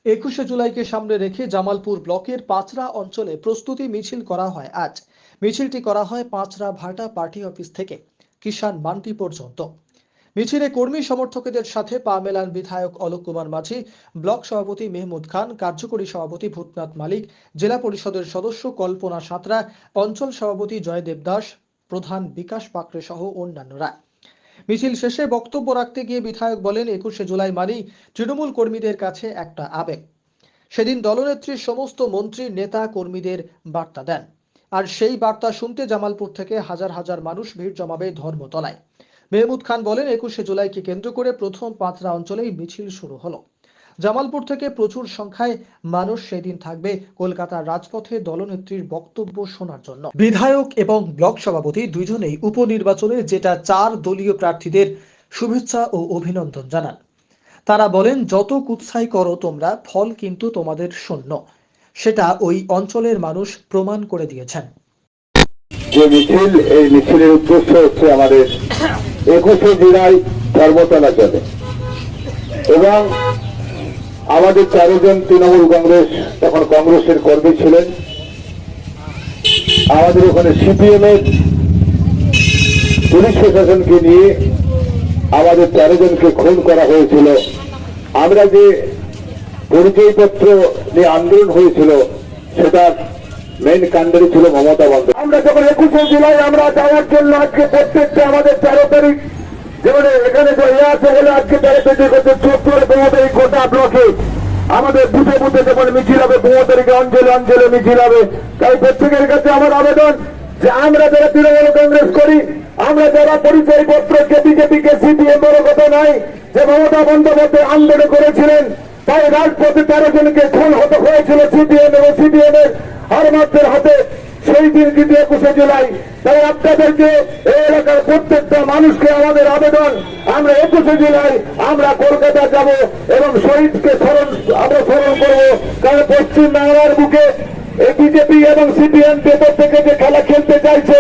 21শে জুলাইকে সামনে রেখে জামালপুর ব্লকের পাঁচরা অঞ্চলে প্রস্তুতি মিছিল করা হয় আজ। মিছিলটি করা হয় পাঁচরা ভাটা পার্টি অফিস থেকে কিষান মান্ডি পর্যন্ত। মিছিলে কর্মী সমর্থকদের সাথে পা মেলান বিধায়ক অলোক কুমার মাঝি, ব্লক সভাপতি মেহমুদ খান, কার্যকরী সভাপতি ভূতনাথ মালিক, জেলা পরিষদের সদস্য কল্পনা সাঁতরা, অঞ্চল সভাপতি জয়দেব দাস, প্রধান বিকাশ পাকড়ে সহ অন্যান্যরা। মিছিল শেষে বক্তব্য রাখতে গিয়ে বিধায়ক বলেন, 21শে জুলাই মানেই তৃণমূল কর্মীদের কাছে একটা আবেগ। সেদিন দলনেত্রীর সমস্ত মন্ত্রী নেতা কর্মীদের বার্তা দেন, আর সেই বার্তা শুনতে জামালপুর থেকে হাজার হাজার মানুষ ভিড় জমাবে ধর্মতলায়। মেহমুদ খান বলেন, 21শে জুলাইকে কেন্দ্র করে প্রথম পাঁচরা অঞ্চলেই মিছিল শুরু হলো। জামালপুর থেকে প্রচুর সংখ্যায় মানুষ সেদিন থাকবে কলকাতার রাজপথে দলনেত্রীর বক্তব্য শোনার জন্য। বিধায়ক এবং ব্লক সভাপতি দুইজনেই উপনির্বাচনে যেটা 4 দলীয় প্রার্থীদের শুভেচ্ছা ও অভিনন্দন জানান। তারা বলেন, যত কুৎসাই করো তোমরা, ফল কিন্তু তোমাদের শূন্য। সেটা ওই অঞ্চলের মানুষ প্রমাণ করে দিয়েছেন। যে মিছিল, এই মিছিলের উদ্দেশ্য হচ্ছে আমাদের 21শে জুলাই ধর্মতলা চলে এবং আমাদের 4 জন তৃণমূল কংগ্রেস, তখন কংগ্রেসের কর্মী ছিলেন। আমাদের ওখানে সিপিএম এর পুলিশ প্রশাসনকে নিয়ে আমাদের 13 জনকে খুন করা হয়েছিল। আমরা যে পরিচয়পত্র নিয়ে আন্দোলন হয়েছিল, সেটা মেইন কাণ্ডারি ছিল মমতা বন্দ্যোপাধ্যায়। আমরা যখন 21শে জুলাই আমরা যাওয়ার জন্য আজকে প্রত্যেকটা আমাদের 13 তারিখ যেমন এখানে আছে বলে আজকে 13 তারিখ হচ্ছে 14 তারিখ গোটা ব্লকে আমাদের বুথে বুথে যখন মিছিল হবে, 15 তারিখে অঞ্চলে অঞ্চলে মিছিল হবে। তাই প্রত্যেকের কাছে আমার আবেদন যে আমরা যারা তৃণমূল কংগ্রেস করি, আমরা যারা পরিচয়পত্র বিজেপিকে সিপিএম বড় কথা নয়, যে মমতা বন্দ্যোপাধ্যায় আন্দোলন করেছিলেন, তাই রাজপথে 13 জনকে খুন হতে হয়েছিল সিপিএম এবং সিপিএম এর হারমাত্রের হাতে। সেই দিন কিন্তু 21শে জুলাই। তাই আপনাদেরকে এই এলাকার প্রত্যেকটা মানুষকে আমাদের আবেদন, আমরা 21শে জুলাই আমরা কলকাতা যাব এবং শহীদকে আমরা স্মরণ করবো। কারণ পশ্চিম বাংলার বুকে এই বিজেপি এবং সিপিএম ভেতর থেকে যে খেলা খেলতে চাইছে,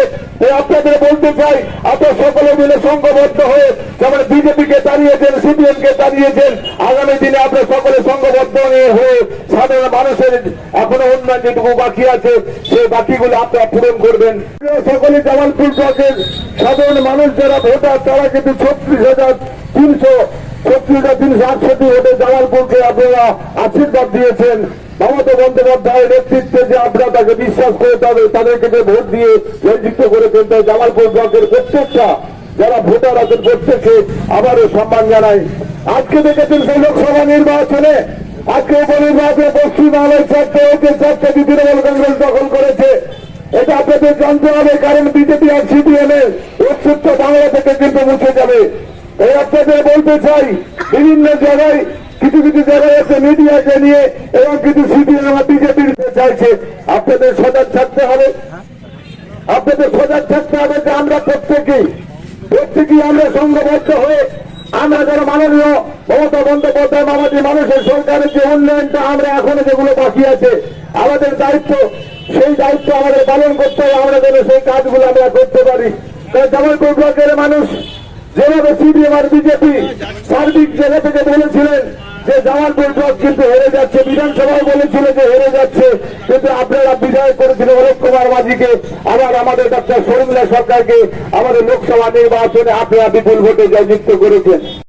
আপনাদের বলতে চাই, আপনারা সকলে মিলে সংঘবদ্ধ হয়ে যেমন বিজেপিকে তাড়িয়েছেন, সিপিএম কে তাড়িয়েছেন, আগামী দিনে আপনারা সকলে সংঘবদ্ধ হয়ে সাধারণ মানুষের এখনো উন্নয়ন যেটুকু বাকি আছে সেই বাকিগুলো আপনারা পূরণ করবেন। সকলে জামালপুর ব্লকের সাধারণ মানুষ যারা ভোটার, তারা কিন্তু 36,368 ভোটে জামালপুরকে আপনারা আশীর্বাদ দিয়েছেন। মমতা বন্দ্যোপাধ্যায়ের নেতৃত্বে যে আপনারা তাকে বিশ্বাস করে তাদেরকে যে ভোট দিয়ে জয়যুক্ত করেছেন, তাই জামালপুর ব্লকের প্রত্যেকটা যারা ভোটার আছেন প্রত্যেককে আবারও সম্মান জানাই। আজকে দেখেছেন সেই লোকসভা নির্বাচনে, আজকে উপনির্বাচনে পশ্চিমবাংলায় 4টে হয়েছে, 4টে তৃণমূল কংগ্রেস দখল করেছে। এটা আপনাদের জানতে হবে, কারণ বিজেপি আর সিপিএম এর অস্তিত্ব বাংলা থেকে কিন্তু মুছে যাবে। এই আপনাদের বলতে চাই, বিভিন্ন জায়গায় কিছু কিছু জায়গায় আছে মিডিয়াকে নিয়ে এবং কিছু সিপিএম এবং বিজেপির চাইছে। আপনাদের সজাগ থাকতে হবে, আপনাদের সজাগ থাকতে হবে যে আমরা প্রত্যেকেই আমরা সংঘবদ্ধ হয়ে আমরা যারা মাননীয় মমতা বন্দ্যোপাধ্যায় আমাদের মানুষের সরকারের যে উন্নয়নটা আমরা এখনো যেগুলো বাকি আছে, আমাদের দায়িত্ব, সেই দায়িত্ব আমাদের পালন করতে হবে। আমরা যেন সেই কাজগুলো আমরা করতে পারি। কারণ জামালপুর ব্লকের মানুষ যেভাবে সিপিএম আর বিজেপি সার্বিক জায়গা থেকে বলেছিলেন যে জামালপুর ব্লক কিন্তু হেরে যাচ্ছে, বিধানসভায় বলেছিল যে হেরে যাচ্ছে, কিন্তু আপনারা বিজয় করেছিলেন অলোক কুমার মাঝিকে, আবার আমাদের ডক্টর শর্মিলা সরকারকে আমাদের লোকসভা নির্বাচনে আপনারা বিপুল ভোটে জয়যুক্ত করেছেন।